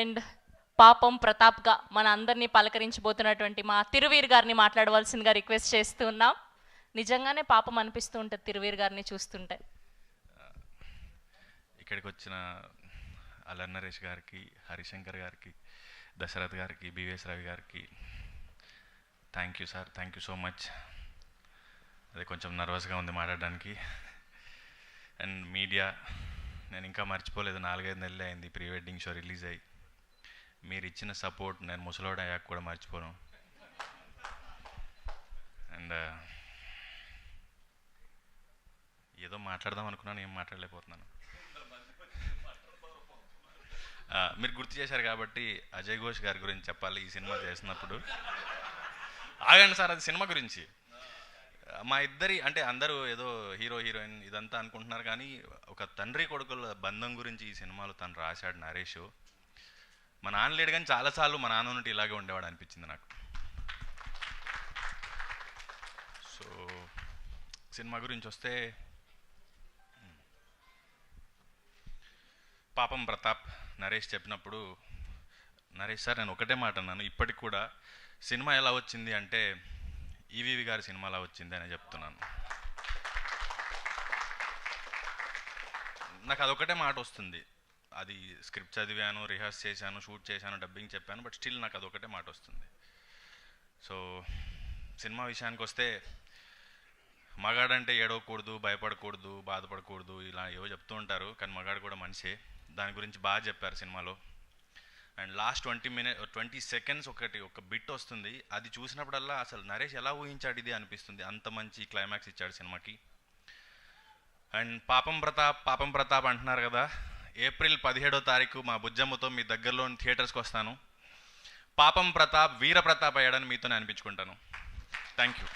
And పాపం ప్రతాప్గా మన అందరినీ పలకరించబోతున్నటువంటి మా తిరువీర్ గారిని మాట్లాడవలసిందిగా రిక్వెస్ట్ చేస్తూ ఉన్నాం. నిజంగానే పాపం అనిపిస్తూ ఉంటుంది తిరువీర్ గారిని చూస్తుంటే. ఇక్కడికి వచ్చిన అల్లరి నరేష్ గారికి, హరిశంకర్ గారికి, దశరథ్ గారికి, బివిఎస్ రవి గారికి thank you sir, thank you so much. అదే కొంచెం నర్వస్గా ఉంది మాట్లాడడానికి. అండ్ మీడియా, నేను ఇంకా మర్చిపోలేదు, 4-5 నెలలు అయింది ప్రీ వెడ్డింగ్ షో రిలీజ్ అయ్యి. మీరు ఇచ్చిన సపోర్ట్ నేను ముసలోడు అయ్యాక కూడా మర్చిపోను. అండ్ ఏదో మాట్లాడదాం అనుకున్నాను, ఏం మాట్లాడలేకపోతున్నాను. మీరు గుర్తు చేశారు కాబట్టి అజయ్ ఘోష్ గారి గురించి చెప్పాలి. ఈ సినిమా చేసినప్పుడు ఆగండి సార్, అది సినిమా గురించి. మా ఇద్దరి అంటే అందరూ ఏదో హీరో హీరోయిన్ ఇదంతా అనుకుంటున్నారు, కానీ ఒక తండ్రి కొడుకుల బంధం గురించి ఈ సినిమాలో తను రాశాడు నరేష్. మా నాన్న లేడు కానీ చాలాసార్లు మా నాన్న నుండి ఇలాగే ఉండేవాడు అనిపించింది నాకు. సో సినిమా గురించి వస్తే, పాపం ప్రతాప్ నరేష్ చెప్పినప్పుడు, నరేష్ సార్ నేను ఒకటే మాట అన్నాను, ఇప్పటికి కూడా సినిమా ఎలా వచ్చింది అంటే ఈవీవి గారి సినిమా ఎలా వచ్చింది అని చెప్తున్నాను. నాకు అదొకటే మాట వస్తుంది. అది స్క్రిప్ట్ చదివాను, రిహార్స్ చేశాను, షూట్ చేశాను, డబ్బింగ్ చెప్పాను, బట్ స్టిల్ నాకు అదొకటే మాట వస్తుంది. సో సినిమా విషయానికి వస్తే, మగాడంటే ఏడవకూడదు, భయపడకూడదు, బాధపడకూడదు, ఇలా ఏవో చెప్తూ ఉంటారు, కానీ మగాడు కూడా మనిషే. దాని గురించి బాగా చెప్పారు సినిమాలో. అండ్ లాస్ట్ 20 సెకండ్స్ ఒక బిట్ వస్తుంది, అది చూసినప్పుడల్లా అసలు నరేష్ ఎలా ఊహించాడు ఇది అనిపిస్తుంది. అంత మంచి క్లైమాక్స్ ఇచ్చాడు సినిమాకి. అండ్ పాపం ప్రతాప్ అంటున్నారు కదా, ఏప్రిల్ 17వ తారీఖు మా బుజ్జమ్మతో మీ దగ్గరలోని థియేటర్స్కి వస్తాను. పాపం ప్రతాప్ వీర ప్రతాప్ అయ్యాడని మీతోనే అనిపించుకుంటాను. Thank you.